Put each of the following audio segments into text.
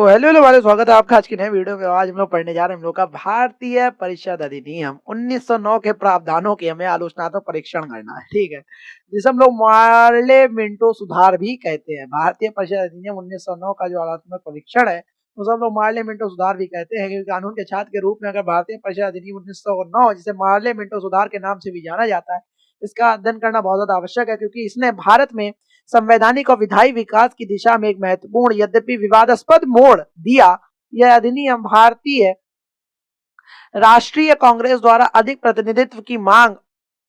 Hello hello वाले, स्वागत है आपका आज की नए वीडियो में। आज हम लोग पढ़ने जा रहे हैं हम लोग का भारतीय परिषद अधिनियम 1909 के प्रावधानों की हमें आलोचनात्मक परीक्षण करना है। ठीक है, जिसे हम लोग पार्लियामेंटो सुधार भी कहते हैं। भारतीय परिषद अधिनियम 1909 का जो आलोचनात्मक परीक्षण है उसे हम लोग पार्लियामेंटो सुधार भी कहते हैं, क्योंकि कानून के छात्र के रूप में अगर भारतीय परिषद अधिनियम 1909, जिसे पार्लियामेंटो सुधार के नाम से भी जाना जाता है, इसका अध्ययन करना बहुत ज्यादा आवश्यक है, क्योंकि इसने भारत में संवैधानिक और विधायी विकास की दिशा में एक महत्वपूर्ण यद्यपि विवादास्पद मोड़ दिया। यह अधिनियम भारतीय राष्ट्रीय कांग्रेस द्वारा अधिक प्रतिनिधित्व की मांग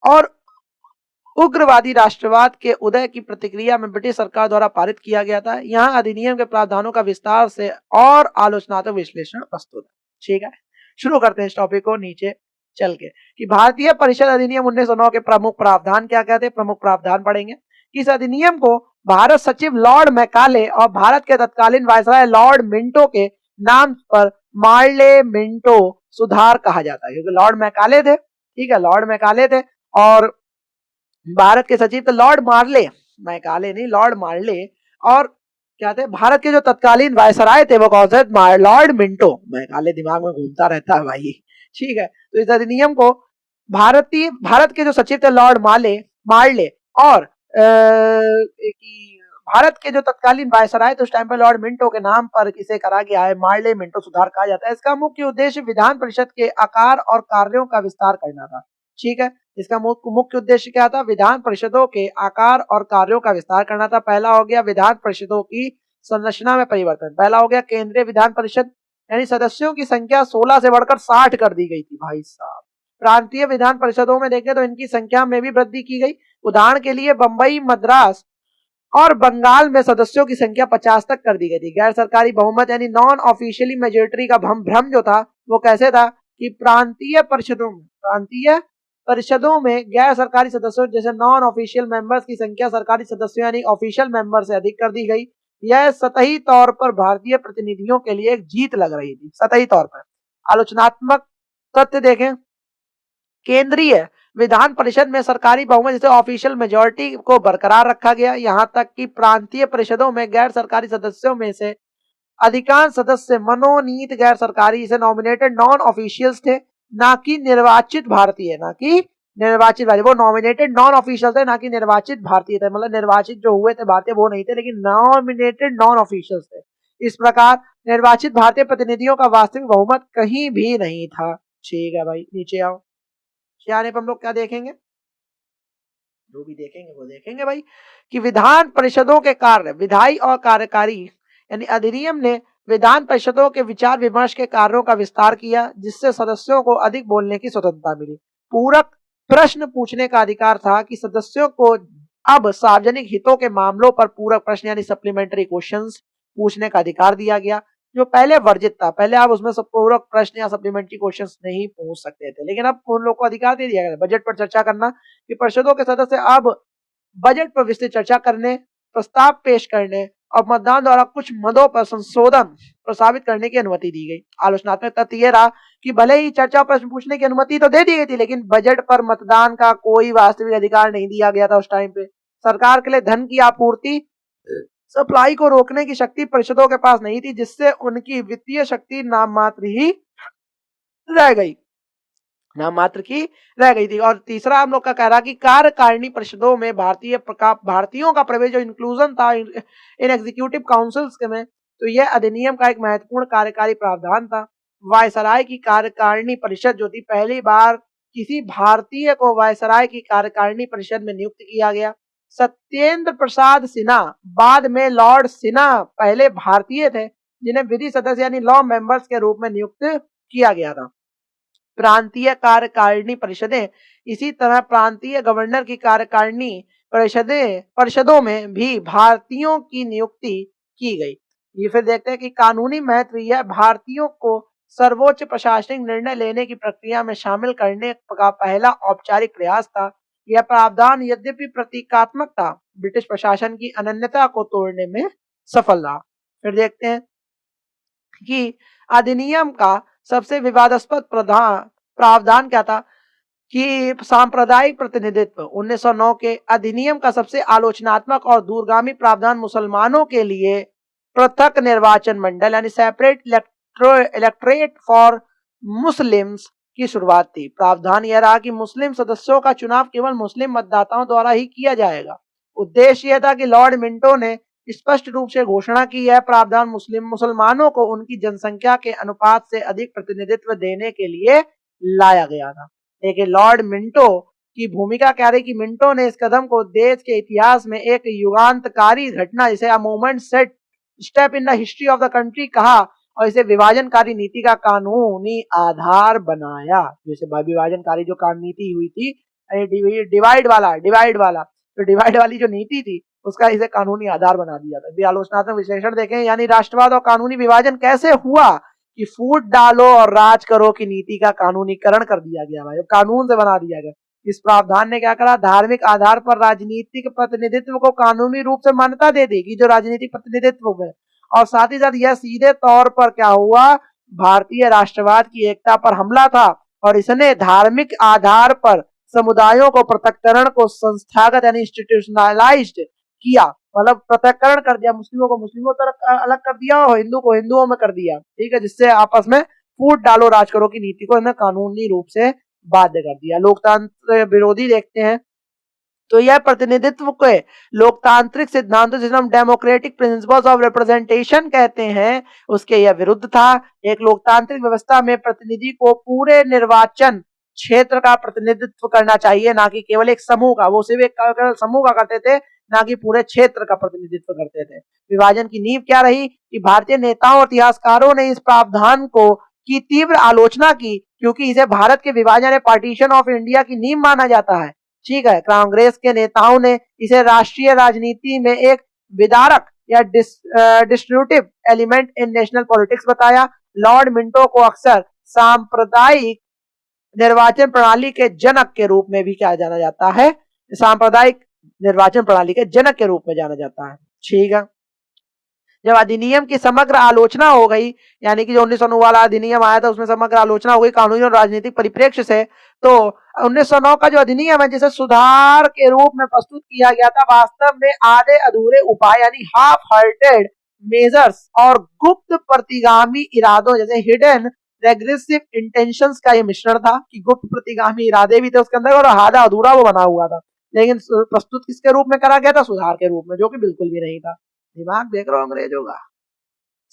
और उग्रवादी राष्ट्रवाद के उदय की प्रतिक्रिया में ब्रिटिश सरकार द्वारा पारित किया गया था। यहाँ अधिनियम के प्रावधानों का विस्तार से और आलोचनात्मक विश्लेषण प्रस्तुत है। ठीक है, शुरू करते हैं इस टॉपिक को नीचे चल के कि भारतीय परिषद अधिनियम 1909 के प्रमुख प्रावधान क्या कहते हैं। प्रमुख प्रावधान पढ़ेंगे कि इस अधिनियम को भारत सचिव लॉर्ड मैकाले और भारत के तत्कालीन वायसराय लॉर्ड मिंटो के नाम पर पार्लियामेंटो सुधार कहा जाता है, क्योंकि लॉर्ड मैकाले थे। ठीक है, लॉर्ड मैकाले थे और भारत के सचिव थे लॉर्ड मार्ले, मैकाले नहीं, लॉर्ड मार्ले। और क्या थे, भारत के जो तत्कालीन वायसराय थे वो कौन थे, लॉर्ड मिंटो। मैकाले दिमाग में घूमता रहता है भाई। ठीक है, तो इस अधिनियम को भारत के जो सचिव थे लॉर्ड मार्ले और भारत के जो तत्कालीन वायसराय थे उस टाइम पर लॉर्ड मिंटो के नाम पर इसे करा गया है, मार्ले मिंटो सुधार कहा जाता है। इसका मुख्य उद्देश्य विधान परिषद के आकार और कार्यों का विस्तार करना था। ठीक है, इसका मुख्य उद्देश्य क्या था, विधान परिषदों के आकार और कार्यों का विस्तार करना था। पहला हो गया विधान परिषदों की संरचना में परिवर्तन। पहला हो गया केंद्रीय विधान परिषद, यानी सदस्यों की संख्या 16 से बढ़कर 60 कर दी गई थी भाई साहब। प्रांतीय विधान परिषदों में देखें तो इनकी संख्या में भी वृद्धि की गई। उदाहरण के लिए बंबई, मद्रास और बंगाल में सदस्यों की संख्या 50 तक कर दी गई थी। गैर सरकारी बहुमत यानी नॉन ऑफिशियली मेजोरिटी का भ्रम जो था वो कैसे था कि प्रांतीय परिषदों में गैर सरकारी सदस्यों जैसे नॉन ऑफिशियल मेंबर्स की संख्या सरकारी सदस्यों यानी ऑफिशियल मेंबर से अधिक कर दी गई। यह सतही तौर पर भारतीय प्रतिनिधियों के लिए एक जीत लग रही थी, सतही तौर पर। आलोचनात्मक तथ्य देखें, केंद्रीय विधान परिषद में सरकारी बहुमत जैसे ऑफिशियल मेजोरिटी को बरकरार रखा गया। यहां तक कि प्रांतीय परिषदों में गैर सरकारी सदस्यों में से अधिकांश सदस्य मनोनीत गैर सरकारी इसे नॉमिनेटेड नॉन ऑफिशियल्स थे, ना कि निर्वाचित भारतीय, वो नॉमिनेटेड नॉन ऑफिशियल थे, ना कि निर्वाचित भारतीय थे। मतलब निर्वाचित जो हुए थे भारतीय वो नहीं थे, लेकिन नॉमिनेटेड नॉन ऑफिशियल्स थे। इस प्रकार निर्वाचित भारतीय प्रतिनिधियों का वास्तविक बहुमत कहीं भी नहीं था। ठीक है भाई, नीचे आओ। आने पर हम लोग क्या देखेंगे, जो भी देखेंगे वो देखेंगे भाई कि विधान परिषदों के कार्य, विधायी और कार्यकारी, यानी अधिनियम ने विधान परिषदों के विचार विमर्श के कार्यों का विस्तार किया, जिससे सदस्यों को अधिक बोलने की स्वतंत्रता मिली। पूरक प्रश्न पूछने का अधिकार था कि सदस्यों को अब सार्वजनिक हितों के मामलों पर पूरक प्रश्न यानी सप्लीमेंट्री क्वेश्चंस पूछने का अधिकार दिया गया, जो पहले वर्जित था। पहले आप उसमें सब पूरक प्रश्न या सप्लीमेंट्री क्वेश्चंस नहीं पूछ सकते थे, लेकिन अब उन लोगों को अधिकार दे दिया गया बजट पर चर्चा करना, कि परिषदों के सदस्य अब बजट पर विस्तृत चर्चा करने, प्रस्ताव पेश करने और मतदान द्वारा कुछ मदों पर संशोधन प्रस्तावित करने की अनुमति दी गई। आलोचनात्मक तथ्य यह रहा कि भले ही चर्चा प्रश्न पूछने की अनुमति तो दे दी गई थी, लेकिन बजट पर मतदान का कोई वास्तविक अधिकार नहीं दिया गया था उस टाइम पे। सरकार के लिए धन की आपूर्ति, सप्लाई को रोकने की शक्ति परिषदों के पास नहीं थी, जिससे उनकी वित्तीय शक्ति नाम मात्र की रह गई थी। और तीसरा हम लोग का कह रहा कि कार्यकारिणी परिषदों में भारतीयों का प्रवेश, जो इंक्लूजन था इन एग्जीक्यूटिव काउंसिल्स में, तो यह अधिनियम का एक महत्वपूर्ण कार्यकारी प्रावधान था। वायसराय की कार्यकारिणी परिषद जो थी, पहली बार किसी भारतीय को वायसराय की कार्यकारिणी परिषद में नियुक्त किया गया। सत्येंद्र प्रसाद सिन्हा, बाद में लॉर्ड सिन्हा, पहले भारतीय थे जिन्हें विधि सदस्य यानी लॉ मेंबर्स के रूप में नियुक्त किया गया था। प्रांतीय कार्यकारिणी परिषदें, इसी तरह प्रांतीय गवर्नर की कार्यकारिणी परिषदों में भी भारतीयों की नियुक्ति की गई। ये फिर देखते हैं कि कानूनी महत्व यह भारतीयों को सर्वोच्च प्रशासनिक निर्णय लेने की प्रक्रिया में शामिल करने का पहला औपचारिक प्रयास था। यह प्रावधान यद्यपि प्रतीकात्मक था, ब्रिटिश प्रशासन की अनन्यता को तोड़ने में सफल रहा। फिर देखते हैं कि अधिनियम का सबसे विवादास्पद प्रावधान क्या था, कि सांप्रदायिक प्रतिनिधित्व। 1909 के अधिनियम का सबसे आलोचनात्मक और दूरगामी प्रावधान मुसलमानों के लिए पृथक निर्वाचन मंडल यानी सेपरेट इलेक्टोरेट फॉर मुस्लिम्स की शुरुआत थी। प्रावधान यह रहा कि मुस्लिम सदस्यों का चुनाव केवल मुस्लिम मतदाताओं द्वारा ही किया जाएगा। उद्देश्य यह था कि लॉर्ड मिंटो ने स्पष्ट रूप से घोषणा की यह प्रावधान मुसलमानों को उनकी जनसंख्या के अनुपात से अधिक प्रतिनिधित्व देने के लिए लाया गया था। लेकिन लॉर्ड मिंटो की भूमिका क्या रही कि मिंटो ने इस कदम को देश के इतिहास में एक युगांतकारी घटना जिसे a moment set step in the history of the country कहा और इसे विभाजनकारी नीति का कानूनी आधार बनाया। जैसे विभाजनकारी जो नीति हुई थी, डिवाइड वाला तो डिवाइड वाली जो नीति थी उसका इसे कानूनी आधार बना दिया था। आलोचनात्मक विश्लेषण देखें, यानी राष्ट्रवाद और कानूनी विभाजन कैसे हुआ कि फूट डालो और राज करो की नीति का कानूनीकरण कर दिया गया भाई, कानून से बना दिया गया। इस प्रावधान ने क्या करा, धार्मिक आधार पर राजनीतिक प्रतिनिधित्व को कानूनी रूप से मान्यता दे दी कि जो राजनीतिक प्रतिनिधित्व में, और साथ ही साथ यह सीधे तौर पर क्या हुआ, भारतीय राष्ट्रवाद की एकता पर हमला था और इसने धार्मिक आधार पर समुदायों को पृथक्करण को संस्थागत यानी इंस्टीट्यूशनलाइज्ड किया, मतलब पृथक्करण कर दिया, मुस्लिमों को मुस्लिमों तरफ अलग कर दिया और हिंदू को हिंदुओं में कर दिया, ठीक है, जिससे आपस में फूट डालो राज करो की नीति को इन्हें कानूनी रूप से बाध्य कर दिया। लोकतंत्र विरोधी देखते हैं तो यह प्रतिनिधित्व के लोकतांत्रिक सिद्धांतों जिसे हम डेमोक्रेटिक प्रिंसिपल्स ऑफ रिप्रेजेंटेशन कहते हैं उसके यह विरुद्ध था। एक लोकतांत्रिक व्यवस्था में प्रतिनिधि को पूरे निर्वाचन क्षेत्र का प्रतिनिधित्व करना चाहिए, ना कि केवल एक समूह का। वो सिर्फ एक समूह का करते थे, ना कि पूरे क्षेत्र का प्रतिनिधित्व करते थे। विभाजन की नींव क्या रही कि भारतीय नेताओं और इतिहासकारों ने इस प्रावधान को की तीव्र आलोचना की क्योंकि इसे भारत के विभाजन या पार्टीशन ऑफ इंडिया की नींव माना जाता है। ठीक है, कांग्रेस के नेताओं ने इसे राष्ट्रीय राजनीति में एक विदारक या distributive element in national politics बताया। लॉर्ड मिंटो को अक्सर सांप्रदायिक निर्वाचन प्रणाली के जनक के रूप में भी क्या जाना जाता है, सांप्रदायिक निर्वाचन प्रणाली के जनक के रूप में जाना जाता है। ठीक है, जब अधिनियम की समग्र आलोचना हो गई, यानी कि जो 1909 वाला अधिनियम आया था उसमें समग्र आलोचना हो गई कानूनी और राजनीतिक परिप्रेक्ष्य से, तो 1909 का जो अधिनियम है जिसे सुधार के रूप में प्रस्तुत किया गया था, वास्तव में आधे अधूरे उपाय यानी हाफ हार्टेड मेजर्स और गुप्त प्रतिगामी इरादों जैसे हिडन रेग्रेसिव इंटेंशंस का ये मिश्रण था कि गुप्त प्रतिगामी इरादे भी थे उसके अंदर और आधा अधूरा वो बना हुआ था। लेकिन प्रस्तुत किसके रूप में करा गया था, सुधार के रूप में, जो कि बिल्कुल भी नहीं था। दिमाग देख रहे हो अंग्रेजों का।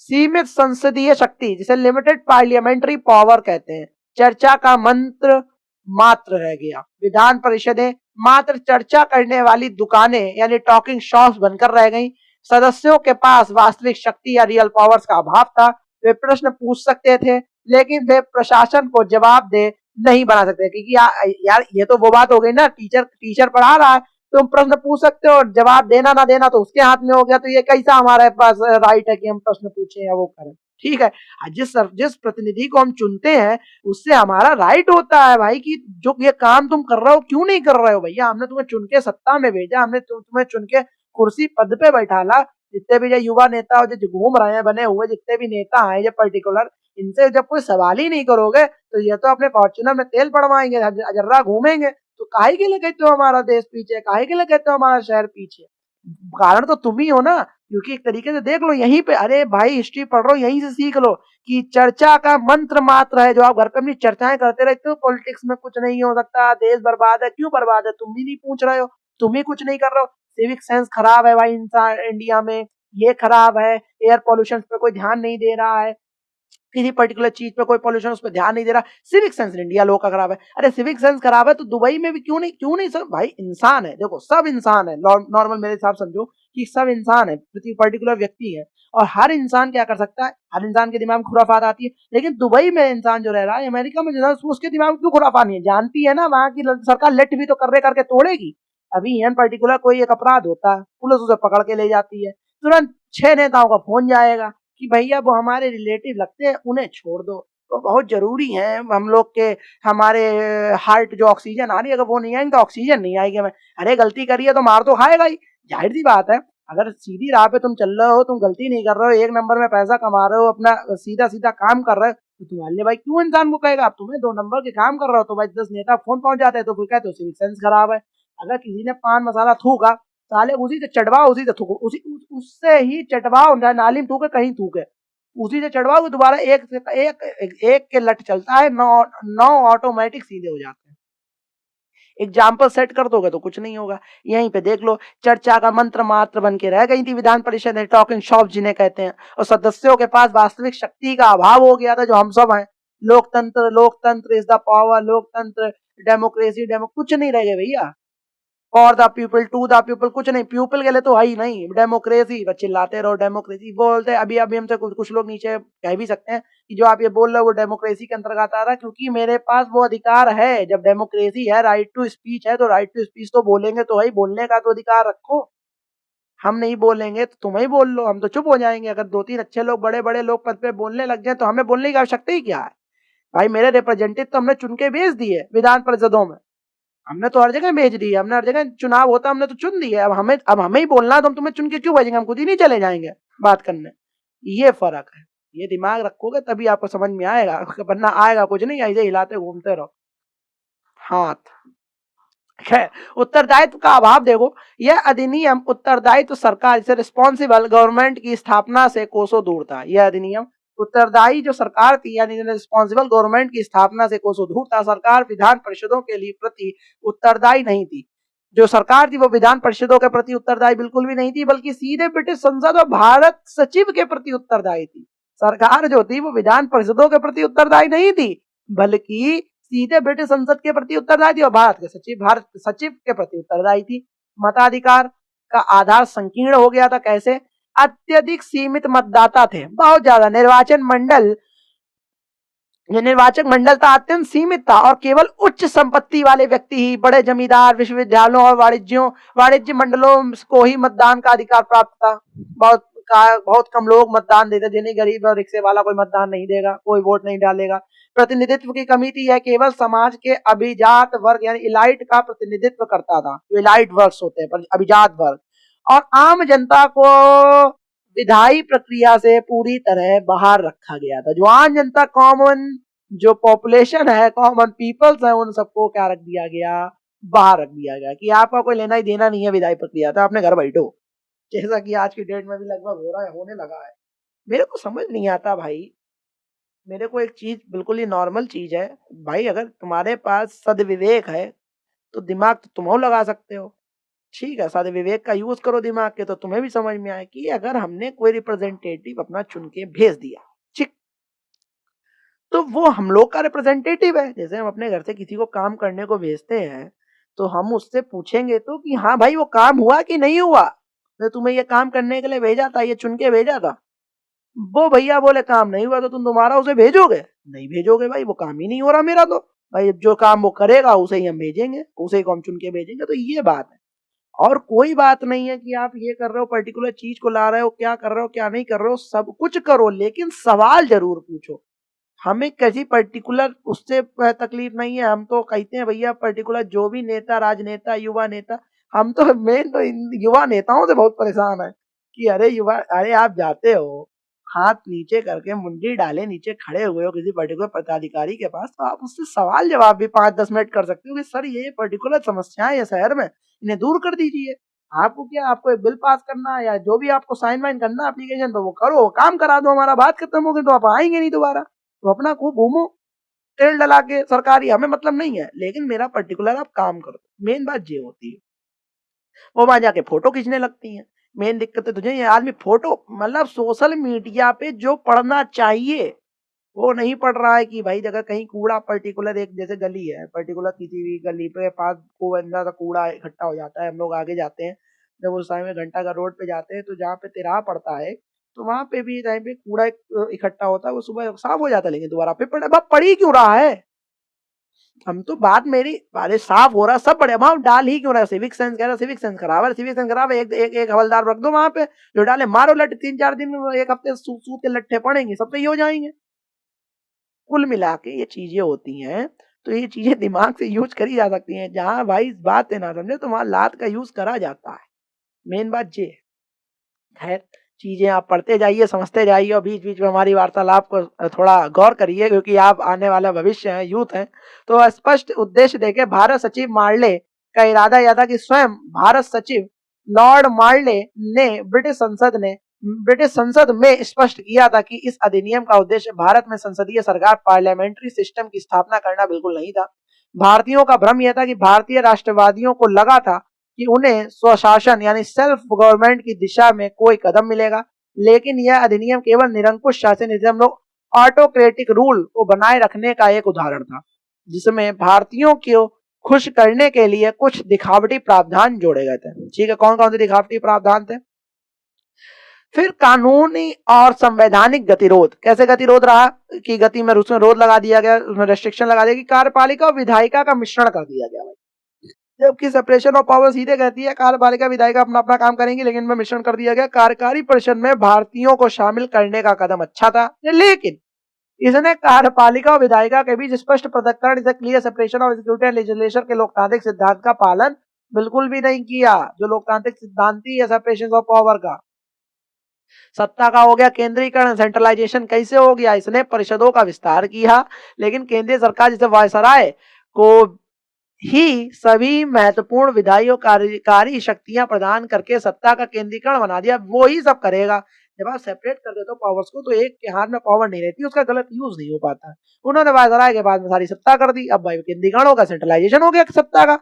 सीमित संसदीय शक्ति जिसे लिमिटेड पार्लियामेंट्री पावर कहते हैं, चर्चा का मंत्र मात्र रह गया। विधान परिषदें मात्र चर्चा करने वाली दुकानें यानी टॉकिंग शॉप्स बनकर रह गईं। सदस्यों के पास वास्तविक शक्ति या रियल पावर्स का अभाव था। वे प्रश्न पूछ सकते थे लेकिन वे प्रशासन को जवाब दे नहीं बना सकते, क्योंकि यार ये तो वो बात हो गई ना, टीचर पढ़ा रहा है, तुम प्रश्न पूछ सकते हो, जवाब देना ना देना तो उसके हाथ में हो गया, तो ये कैसा हमारे पास राइट है कि हम प्रश्न पूछें या वो करें। ठीक है, जिस प्रतिनिधि को हम चुनते हैं उससे हमारा राइट होता है भाई कि जो ये काम तुम कर रहे हो क्यों नहीं कर रहे हो भैया, हमने तुम्हें चुन के सत्ता में भेजा, हमने तुम्हें चुन के कुर्सी पद पे बैठाला। जितने भी जो युवा नेता और जो घूम रहे हैं बने हुए जितने भी नेता हैं ये पर्टिकुलर, इनसे जब कोई सवाल ही नहीं करोगे तो ये तो अपने फॉर्च्यूनर में तेल पड़वाएंगे, अजर्रा घूमेंगे। तो काहे के लिए कहते हो हमारा देश पीछे, काहे के लिए कहते हो हमारा शहर पीछे? कारण तो तुम ही हो ना, क्योंकि एक तरीके से देख लो यहीं पे, अरे भाई हिस्ट्री पढ़ रहे हो यहीं से सीख लो कि चर्चा का मंत्र मात्र है। जो आप घर पे अपनी चर्चाएं करते रहते हो पॉलिटिक्स में कुछ नहीं हो सकता, देश बर्बाद है, क्यों बर्बाद है? तुम भी नहीं पूछ रहे हो, तुम ही कुछ नहीं कर रहे हो। सिविक सेंस खराब है भाई इंसान इंडिया में, ये खराब है, एयर पॉल्यूशन पे कोई ध्यान नहीं दे रहा है, किसी पर्टिकुलर चीज पे कोई पॉल्यूशन उस पर ध्यान नहीं दे रहा। सिविक सेंस इंडिया लोग का खराब है। अरे सिविक सेंस खराब है तो दुबई में भी क्यों नहीं सब भाई इंसान है, देखो सब इंसान है, नॉर्मल मेरे हिसाब समझो कि सब इंसान है, पर्टिकुलर व्यक्ति है और हर इंसान क्या कर सकता है, हर इंसान के दिमाग में खुराफात आती है। लेकिन दुबई में इंसान जो रह रहा है, अमेरिका में जो है उसके दिमाग में क्यों खुराफात नहीं है? जानती है ना वहां की सरकार लेट भी तो करके तोड़ेगी। अभी इन पर्टिकुलर कोई एक अपराध होता है, पुलिस उसे पकड़ के ले जाती है, तुरंत 6 नेताओं का फोन जाएगा कि भैया वो हमारे रिलेटिव लगते हैं, उन्हें छोड़ दो, तो बहुत जरूरी है हम लोग के, हमारे हार्ट जो ऑक्सीजन आ रही है अगर वो नहीं आएंगे तो ऑक्सीजन नहीं आएगी हमें। अरे गलती करी है तो मार तो खाएगा ही, जाहिर सी बात है। अगर सीधी राह पे तुम चल रहे हो, तुम गलती नहीं कर रहे हो, एक नंबर में पैसा कमा रहे हो, अपना सीधा सीधा काम कर रहे हो, तो तुम्हारे लिए भाई क्यों इंसान को कहेगा? आप तुम्हें 2 नंबर के काम कर रहे हो तो भाई 10 नेता फोन पहुंच जाते हैं तो फिर कहते हो सिविक सेंस खराब है। अगर किसी ने पान मसाला थूका साले उसी से चढ़वाओ, उसी से थूको, उससे ही चढ़वाओ, नाली में थूके कहीं थूके, उसी से चढ़वाओ, दोबारा एक से एक के लट चलता है, 9 ऑटोमेटिक सीधे हो जाते हैं। एग्जाम्पल सेट कर दोगे तो कुछ नहीं होगा। यहीं पे देख लो, चर्चा का मंत्र मात्र बन के रह गई थी विधान परिषद, टॉकिंग शॉप जिन्हें कहते हैं, और सदस्यों के पास वास्तविक शक्ति का अभाव हो गया था, जो हम सब हैं। लोकतंत्र, लोकतंत्र इज द पावर, लोकतंत्र, डेमोक्रेसी, कुछ नहीं रह गए भैया। For the people, to the people, कुछ नहीं, पीपल के लिए तो है ही नहीं। डेमोक्रेसी, बस चिल्लाते रहो डेमोक्रेसी, बोलते अभी अभी हमसे कुछ लोग नीचे कह भी सकते हैं कि जो आप ये बोल रहे हो वो डेमोक्रेसी के अंतर्गत आ रहा है, क्योंकि मेरे पास वो अधिकार है। जब डेमोक्रेसी है, राइट टू स्पीच है, तो राइट टू स्पीच तो बोलेंगे तो है, बोलने का तो अधिकार रखो। हम नहीं बोलेंगे तो तुम ही बोल लो, हम तो चुप हो जाएंगे। अगर 2-3 अच्छे लोग, बड़े बड़े लोग पद पे बोलने लग जाए तो हमें बोलने की आवश्यकता ही क्या है भाई? मेरे रिप्रेजेंटेटिव तो हमने चुन के भेज दिए विधान परिषदों में, हमने तो हर जगह भेज दी है, हमने हर जगह चुनाव होता हमने तो चुन दिया है। अब हमें ही बोलना है तो हम तुम्हें चुन के क्यों भेजेंगे? हम खुद ही नहीं चले जाएंगे बात करने। ये फर्क है, ये दिमाग रखोगे तभी आपको समझ में आएगा, वरना आएगा कुछ नहीं, ऐसे हिलाते घूमते रहो हाथ। खैर, उत्तरदायित्व का अभाव देखो, यह अधिनियम उत्तरदायित्व सरकार से, रिस्पॉन्सिबल गवर्नमेंट की स्थापना से कोसों दूर था। यह अधिनियम उत्तरदायी जो सरकार थी, यानी रिस्पॉन्सिबल गवर्नमेंट की स्थापना से कोसों दूर था। सरकार विधान परिषदों के लिए प्रति उत्तरदायी नहीं थी। जो सरकार थी वो विधान परिषदों के प्रति उत्तरदायी बिल्कुल भी नहीं थी, बल्कि सीधे ब्रिटिश संसद और भारत सचिव के प्रति उत्तरदायी थी। सरकार जो थी वो विधान परिषदों के प्रति उत्तरदायी नहीं थी, बल्कि सीधे ब्रिटिश संसद के प्रति उत्तरदायी थी, और भारत सचिव के प्रति उत्तरदायी थी। मताधिकार का आधार संकीर्ण हो गया था। कैसे? अत्यधिक सीमित मतदाता थे, बहुत ज्यादा। निर्वाचक मंडल था अत्यंत सीमित था, और केवल उच्च संपत्ति वाले व्यक्ति ही, बड़े जमींदार, विश्वविद्यालयों और वाणिज्य मंडलों को ही मतदान का अधिकार प्राप्त था। बहुत कम लोग मतदान देते, जिन्हें गरीब और रिक्शे वाला कोई मतदान नहीं देगा, कोई वोट नहीं डालेगा। प्रतिनिधित्व की कमी थी, यह केवल समाज के अभिजात वर्ग यानी इलाइट का प्रतिनिधित्व करता था। जो इलाइट वर्ग होते हैं, अभिजात वर्ग, और आम जनता को विधायी प्रक्रिया से पूरी तरह बाहर रखा गया था। जो आम जनता, कॉमन जो पॉपुलेशन है, कॉमन पीपल्स है, उन सबको क्या रख दिया गया? बाहर रख दिया गया, कि आपका कोई लेना ही देना नहीं है विधायी प्रक्रिया, तो अपने घर बैठो, जैसा कि आज की डेट में भी लगभग हो रहा है, होने लगा है। मेरे को समझ नहीं आता भाई, मेरे को एक चीज बिल्कुल ही नॉर्मल चीज है भाई, अगर तुम्हारे पास सदविवेक है तो दिमाग तो तुम लगा सकते हो, ठीक है, सादे विवेक का यूज करो दिमाग के, तो तुम्हें भी समझ में आए कि अगर हमने कोई रिप्रेजेंटेटिव अपना चुन के भेज दिया, ठीक, तो वो हम लोग का रिप्रेजेंटेटिव है। जैसे हम अपने घर से किसी को काम करने को भेजते हैं, तो हम उससे पूछेंगे तो कि हाँ भाई वो काम हुआ कि नहीं हुआ, तो तुम्हें ये काम करने के लिए भेजा था, ये चुन के भेजा था। वो भैया बोले काम नहीं हुआ, तो तुम दोबारा उसे भेजोगे? नहीं भेजोगे भाई, वो काम ही नहीं हो रहा मेरा, तो भाई जो काम वो करेगा उसे ही हम भेजेंगे, उसे ही हम चुन के भेजेंगे। तो ये बात है, और कोई बात नहीं है कि आप ये कर रहे हो, पर्टिकुलर चीज को ला रहे हो, क्या कर रहे हो क्या नहीं कर रहे हो, सब कुछ करो, लेकिन सवाल जरूर पूछो। हमें किसी पर्टिकुलर उससे तकलीफ नहीं है, हम तो कहते हैं भैया पर्टिकुलर जो भी नेता, राजनेता, युवा नेता, हम तो मेन तो इन युवा नेताओं से बहुत परेशान है कि अरे आप जाते हो, हाथ नीचे करके मुंडी डाले नीचे खड़े हुए हो किसी पर्टिकुलर पदाधिकारी के पास, तो आप उससे सवाल जवाब भी 5-10 मिनट कर सकते हो कि सर ये पर्टिकुलर समस्याएं है शहर में, इन्हें दूर कर दीजिए। आपको क्या, आपको एक बिल पास करना है या जो भी आपको साइन वाइन करना एप्लीकेशन पे, वो करो, काम करा दो, हमारा बात खत्म हो गई, तो आप आएंगे नहीं दोबारा, तो अपना खूब घूमो तेल डला के, सरकारी हमें मतलब नहीं है, लेकिन मेरा पर्टिकुलर आप काम करो। मेन बात ये होती है। वो वहां जाके फोटो खींचने लगती हैं। मेन दिक्कत है, तुझे ये आदमी फोटो, मतलब सोशल मीडिया पे जो पढ़ना चाहिए वो नहीं पढ़ रहा है, कि भाई अगर कहीं कूड़ा पर्टिकुलर, एक जैसे गली है, पर्टिकुलर किसी भी गली पे पास को अंदर कूड़ा इकट्ठा हो जाता है, हम लोग आगे जाते हैं, जब उस टाइम में घंटा का रोड पे जाते हैं, तो जहाँ पे तिराहा पड़ता है, तो वहां पे भी टाइम पे कूड़ा इकट्ठा होता है, वो सुबह साफ हो जाता है, लेकिन दोबारा फिर पड़ी क्यों रहा है? हम तो बात मेरी, अरे साफ हो रहा सब बढ़िया, वहां डाल ही क्यों रहा है? सिविक सेंस कह रहा है, सिविक सेंस खराब है, सिविक सेंस खराब है, एक हवलदार रख दो वहां पे, जो डाले मारो लट, 3-4 दिन में, एक हफ्ते सूत के लट्ठे पड़ेंगे, सब सही हो जाएंगे। कुल मिला के ये चीजें होती हैं, तो ये चीजें दिमाग से यूज करी जा सकती हैं। जहां भाई इस बात से ना समझे तो वहां लात का यूज करा जाता है। मेन बात ये है। चीजें आप पढ़ते जाइए, समझते जाइए, और बीच बीच में हमारी वार्तालाप को थोड़ा गौर करिए, क्योंकि आप आने वाला भविष्य है, यूथ है। तो स्पष्ट उद्देश्य देके भारत सचिव मार्ले का इरादा यह था कि स्वयं भारत सचिव लॉर्ड मार्ले ने ब्रिटिश संसद में स्पष्ट किया था कि इस अधिनियम का उद्देश्य भारत में संसदीय सरकार पार्लियामेंट्री सिस्टम की स्थापना करना बिल्कुल नहीं था। भारतीयों का भ्रम यह था कि भारतीय राष्ट्रवादियों को लगा था कि उन्हें स्वशासन यानी सेल्फ गवर्नमेंट की दिशा में कोई कदम मिलेगा, लेकिन यह अधिनियम केवल निरंकुश शासन ऑटोक्रेटिक रूल को बनाए रखने का एक उदाहरण था, जिसमें भारतीयों को खुश करने के लिए कुछ दिखावटी प्रावधान जोड़े गए थे। ठीक है, कौन कौन से दिखावटी प्रावधान थे? फिर कानूनी और संवैधानिक गतिरोध। कैसे गतिरोध रहा कि गति में उसमें रोध लगा दिया गया, उसमें रेस्ट्रिक्शन लगा दिया कि कार्यपालिका और विधायिका का मिश्रण कर दिया गया। जबकि सेपरेशन ऑफ पावर सीधे कहती है कार्यपालिका विधायिका अपना अपना काम करेंगे, लेकिन में मिश्रण कर दिया गया। कार्यकारी परिषद में भारतीयों को शामिल करने का कदम अच्छा था, लेकिन इसने कार्यपालिका और विधायिका के बीच स्पष्ट पृथक्करण, clear separation of executive and legislature के लोकतांत्रिक सिद्धांत का पालन बिल्कुल भी नहीं किया, जो लोकतांत्रिक सिद्धांती है सेपरेशन ऑफ पावर का। सत्ता का हो गया केंद्रीकरण, सेंट्रलाइजेशन कैसे हो गया? इसने परिषदों का विस्तार किया, लेकिन केंद्रीय सरकार जैसे वायसराय को ही सभी महत्वपूर्ण विधायी और कार्यकारी शक्तियां प्रदान करके सत्ता का केंद्रीकरण बना दिया। वो ही सब करेगा। जब आप सेपरेट कर देते हो पावर्स को, तो एक के हाथ में पावर नहीं रहती, उसका गलत यूज नहीं हो पाता। उन्होंने वायसराय के बाद में सारी सत्ता कर दी, अब केंद्रीकरण होगा, सेंट्रलाइजेशन हो गया सत्ता का।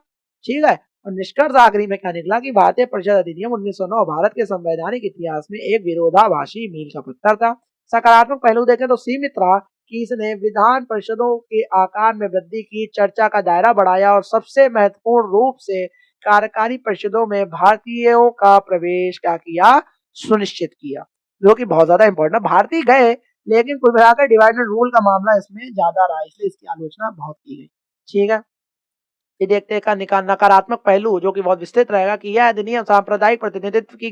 ठीक है, और निष्कर्ष आखिरी में क्या निकला कि भारतीय परिषद अधिनियम 1909 भारत के संवैधानिक इतिहास में एक विरोधाभासी मील का पत्थर था। सकारात्मक पहलू देखें तो सीमित रहा कि इसने विधान परिषदों के आकार में वृद्धि की, चर्चा का दायरा बढ़ाया और सबसे महत्वपूर्ण रूप से कार्यकारी परिषदों में भारतीयों का प्रवेश क्या किया? सुनिश्चित किया, जो कि बहुत ज्यादा इंपॉर्टेंट है। भारतीय गए, लेकिन कुल मिलाकर डिवाइड एंड रूल का मामला इसमें ज्यादा रहा, इसलिए इसकी आलोचना बहुत की गई। ठीक है, ये देखते हैं का नकारात्मक पहलू, जो कि बहुत विस्तृत रहेगा कि यह अधिनियम सांप्रदायिक प्रतिनिधित्व की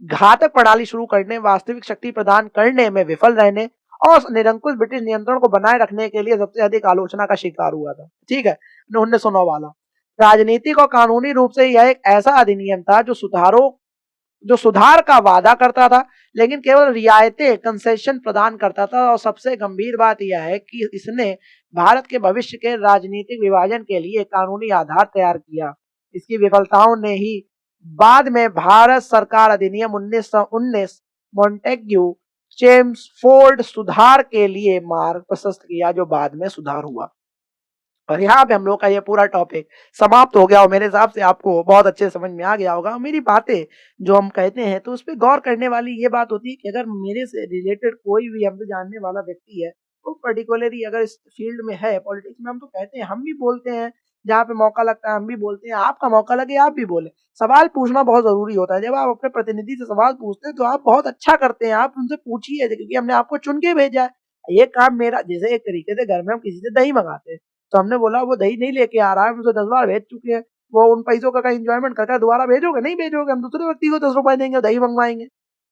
घातक प्रणाली शुरू करने, वास्तविक शक्ति प्रदान करने में विफल रहने और निरंकुश ब्रिटिश नियंत्रण को बनाए रखने के लिए सबसे अधिक आलोचना का शिकार हुआ था। ठीक है, 1909 वाला। राजनीतिक और कानूनी रूप से यह एक ऐसा अधिनियम था जो सुधार का वादा करता था, लेकिन केवल रियायतें, कंसेशन प्रदान करता था। और सबसे गंभीर बात यह है कि इसने भारत के भविष्य के राजनीतिक विभाजन के लिए कानूनी आधार तैयार किया। इसकी विफलताओं ने ही बाद में भारत सरकार अधिनियम 1919 मॉन्टेग्यू चेम्सफोर्ड सुधार के लिए मार्ग प्रशस्त किया, जो बाद में सुधार हुआ। और यहाँ पे हम लोग का ये पूरा टॉपिक समाप्त हो गया और मेरे हिसाब से आपको बहुत अच्छे समझ में आ गया होगा। मेरी बातें जो हम कहते हैं तो उस पर गौर करने वाली ये बात होती है कि अगर मेरे से रिलेटेड कोई भी हमसे जानने वाला व्यक्ति है, तो पर्टिकुलरली अगर इस फील्ड में है, पॉलिटिक्स में, हम तो कहते हैं, हम भी बोलते हैं जहाँ पे मौका लगता है हम भी बोलते हैं, आपका मौका लगे आप भी बोले। सवाल पूछना बहुत जरूरी होता है। जब आप अपने प्रतिनिधि से सवाल पूछते हैं तो आप बहुत अच्छा करते हैं, आप उनसे पूछिए, क्योंकि हमने आपको चुन के भेजा है। ये काम मेरा, जैसे एक तरीके से घर में हम किसी से दही मंगाते हैं, तो हमने बोला वो दही नहीं लेके आ रहा है, हम उसे 10 बार भेज चुके हैं, वो उन पैसों का एंजॉयमेंट करता है, दोबारा भेजोगे? नहीं भेजोगे, हम दूसरे व्यक्ति को 10 रुपए देंगे, दही मंगवाएंगे।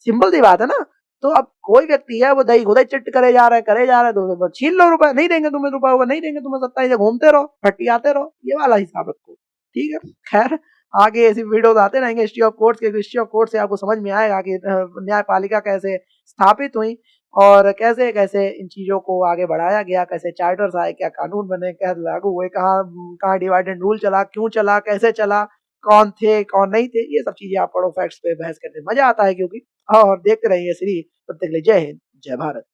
सिंपल सी बात है ना। तो अब कोई व्यक्ति है वो दही खुद ही चिट्ट करे जा रहा है, तो छीन लो रुपए, नहीं देंगे तुम्हें रुपए, होगा नहीं देंगे तुम्हें सत्ता, से घूमते रहो, फट्टी आते रहो, ये वाला हिसाब रखो। ठीक है, खैर आगे ऐसी वीडियोस आते रहेंगे हिस्ट्री ऑफ कोर्ट्स के। हिस्ट्री ऑफ कोर्ट से आपको समझ में आएगा कि न्यायपालिका कैसे स्थापित हुई और कैसे कैसे इन चीजों को आगे बढ़ाया गया, कैसे चार्टर्स आए, क्या कानून बने, क्या लागू हुए, कहाँ कहाँ डिवाइड एंड रूल चला, क्यों चला, कैसे चला, कौन थे कौन नहीं थे, ये सब चीजें आप पढ़ो, फैक्ट्स पे बहस करने में मजा आता है क्योंकि। और देखते रहिए सीरीज, तब तक के लिए जय हिंद, जय भारत।